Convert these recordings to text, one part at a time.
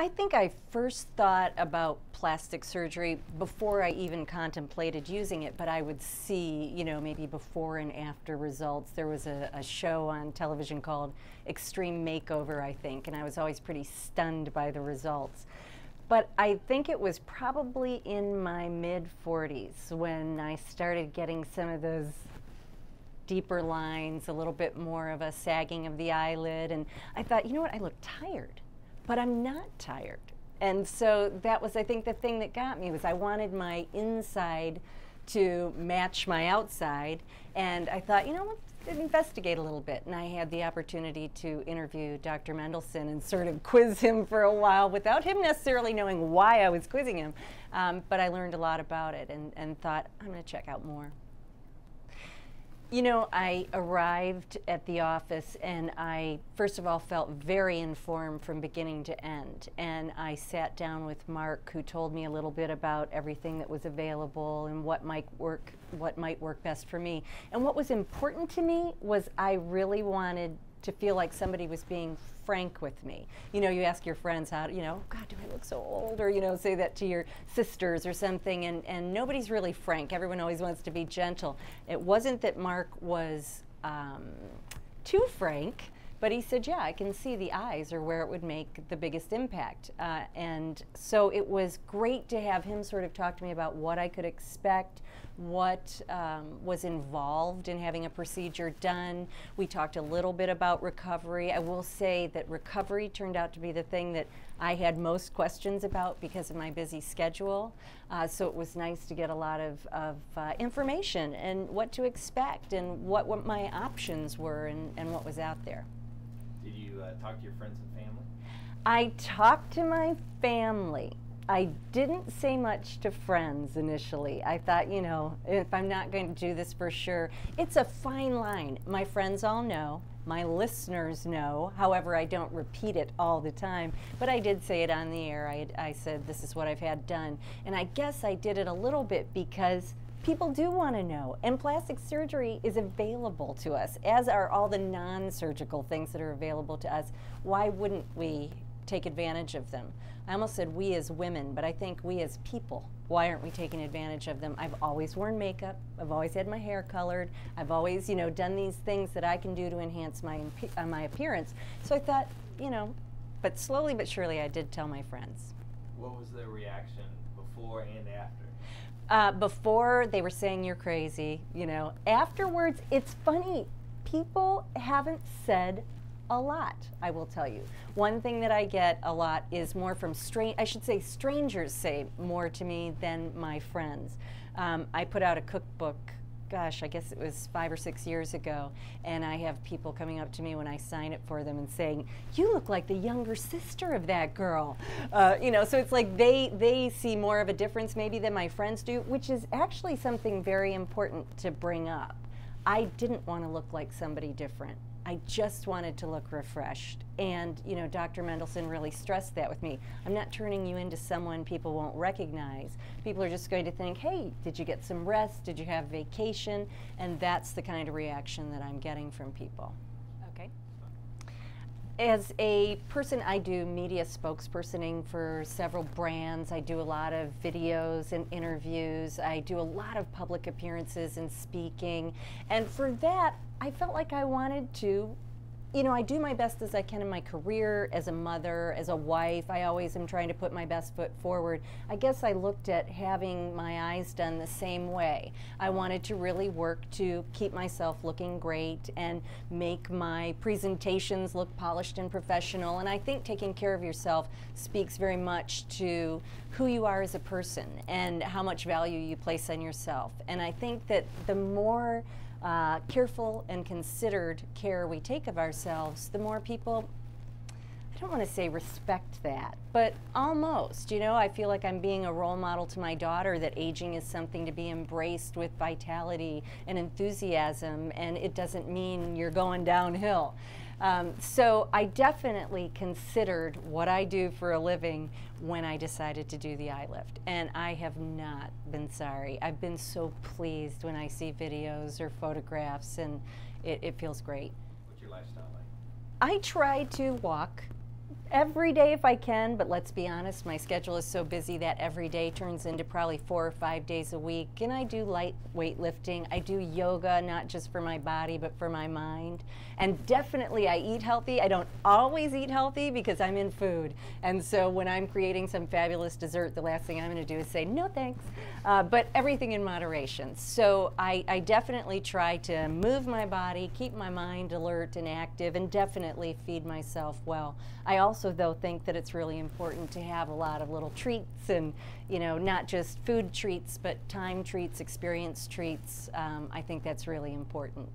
I think I first thought about plastic surgery before I even contemplated using it, but I would see, you know, maybe before and after results. There was a show on television called Extreme Makeover, I think, and I was always pretty stunned by the results. But I think it was probably in my mid-40s when I started getting some of those deeper lines, a little bit more of a sagging of the eyelid, and I thought, you know what, I look tired. But I'm not tired. And so that was, I think, the thing that got me was I wanted my inside to match my outside. And I thought, you know, let's investigate a little bit. And I had the opportunity to interview Dr. Mendelsohn and sort of quiz him for a while without him necessarily knowing why I was quizzing him. But I learned a lot about it and thought, I'm going to check out more. You know, I arrived at the office and I, first of all, felt very informed from beginning to end. And I sat down with Mark, who told me a little bit about everything that was available and what might work best for me. And what was important to me was I really wanted to feel like somebody was being frank with me. You know, you ask your friends how, you know, God, do I look so old? Or, you know, say that to your sisters or something, and nobody's really frank. Everyone always wants to be gentle. It wasn't that Mark was too frank, but he said, yeah, I can see the eyes are where it would make the biggest impact. And so it was great to have him sort of talk to me about what I could expect, what was involved in having a procedure done. We talked a little bit about recovery. I will say that recovery turned out to be the thing that I had most questions about because of my busy schedule. So it was nice to get a lot of information and what to expect and what my options were and what was out there. Did you talk to your friends and family? I talked to my family. I didn't say much to friends initially. I thought, you know, if I'm not going to do this for sure, it's a fine line. My friends all know, my listeners know, however, I don't repeat it all the time, but I did say it on the air. I said, this is what I've had done. And I guess I did it a little bit because people do want to know, and plastic surgery is available to us, as are all the non-surgical things that are available to us. Why wouldn't we take advantage of them? I almost said we as women, but I think we as people, why aren't we taking advantage of them? I've always worn makeup, I've always had my hair colored, I've always, you know, done these things that I can do to enhance my appearance. So I thought, you know, but slowly but surely I did tell my friends. What was the reaction before and after? Before, they were saying you're crazy, you know. Afterwards, it's funny, people haven't said a lot, I will tell you. One thing that I get a lot is more from strangers say more to me than my friends. I put out a cookbook, gosh, I guess it was 5 or 6 years ago, and I have people coming up to me when I sign it for them and saying, you look like the younger sister of that girl. You know, so it's like they see more of a difference maybe than my friends do, which is actually something very important to bring up. I didn't want to look like somebody different. I just wanted to look refreshed. And, you know, Dr. Mendelsohn really stressed that with me. I'm not turning you into someone people won't recognize. People are just going to think, hey, did you get some rest? Did you have vacation? And that's the kind of reaction that I'm getting from people. Okay. As a person, I do media spokespersoning for several brands. I do a lot of videos and interviews. I do a lot of public appearances and speaking. And for that, I felt like I wanted to, you know, I do my best as I can in my career, as a mother, as a wife. I always am trying to put my best foot forward. I guess I looked at having my eyes done the same way. I wanted to really work to keep myself looking great and make my presentations look polished and professional. And I think taking care of yourself speaks very much to who you are as a person and how much value you place on yourself. And I think that the more careful and considered care we take of ourselves, the more people, I don't want to say respect that, but almost, you know, I feel like I'm being a role model to my daughter that aging is something to be embraced with vitality and enthusiasm, and it doesn't mean you're going downhill. So I definitely considered what I do for a living when I decided to do the eye lift, and I have not been sorry. I've been so pleased when I see videos or photographs, and it feels great. What's your lifestyle like? I try to walk Every day if I can, but let's be honest, my schedule is so busy that every day turns into probably 4 or 5 days a week. And I do light weightlifting. I do yoga, not just for my body, but for my mind. And definitely I eat healthy. I don't always eat healthy because I'm in food. And so when I'm creating some fabulous dessert, the last thing I'm going to do is say, no thanks. But everything in moderation. So I definitely try to move my body, keep my mind alert and active, and definitely feed myself well. I also, though, think that it's really important to have a lot of little treats and, you know, not just food treats, but time treats, experience treats. I think that's really important.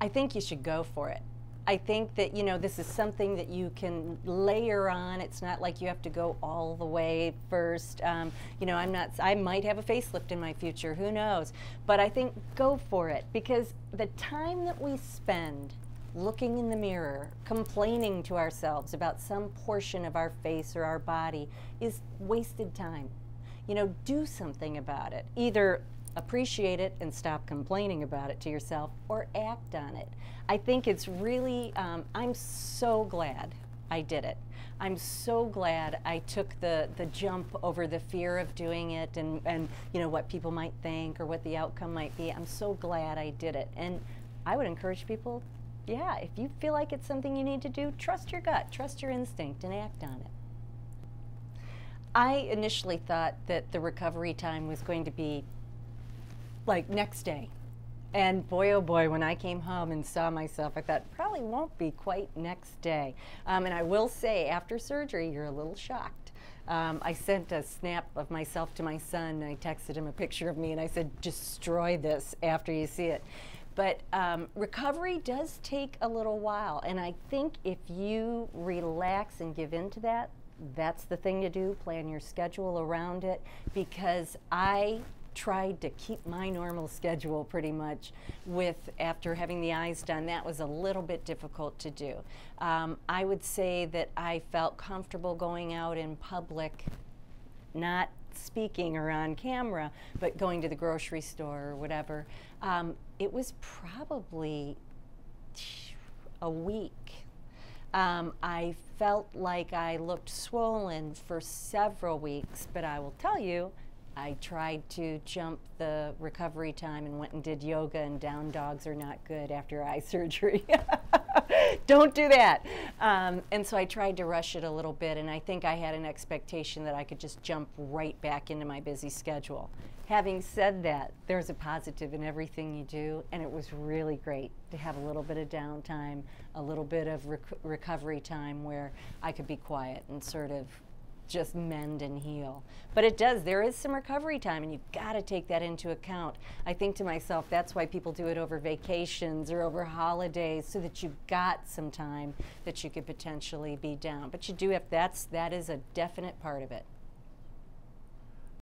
I think you should go for it. I think that, you know, this is something that you can layer on. It's not like you have to go all the way first. You know, I might have a facelift in my future, who knows? But I think go for it, because the time that we spend looking in the mirror, complaining to ourselves about some portion of our face or our body is wasted time. You know, do something about it. Either appreciate it and stop complaining about it to yourself, or act on it. I think it's really, I'm so glad I did it. I'm so glad I took the jump over the fear of doing it and you know, what people might think or what the outcome might be. I'm so glad I did it. And I would encourage people, yeah, if you feel like it's something you need to do, trust your gut, trust your instinct, and act on it. I initially thought that the recovery time was going to be like next day. And boy, oh boy, when I came home and saw myself, I thought, probably won't be quite next day. And I will say, after surgery, you're a little shocked. I sent a snap of myself to my son, and I texted him a picture of me, and I said, destroy this after you see it. But recovery does take a little while, and I think if you relax and give in to that, that's the thing to do. Plan your schedule around it, because I tried to keep my normal schedule pretty much after having the eyes done. That was a little bit difficult to do. I would say that I felt comfortable going out in public, not speaking or on camera, but going to the grocery store or whatever. It was probably a week. I felt like I looked swollen for several weeks, but I will tell you, I tried to jump the recovery time and went and did yoga, and down dogs are not good after eye surgery. Don't do that. And so I tried to rush it a little bit, and I think I had an expectation that I could just jump right back into my busy schedule. Having said that, there's a positive in everything you do, and it was really great to have a little bit of downtime, a little bit of recovery time where I could be quiet and sort of just mend and heal. But there is some recovery time, and you've got to take that into account. I think to myself, that's why people do it over vacations or over holidays, so that you've got some time that you could potentially be down. But you do have, that is a definite part of it.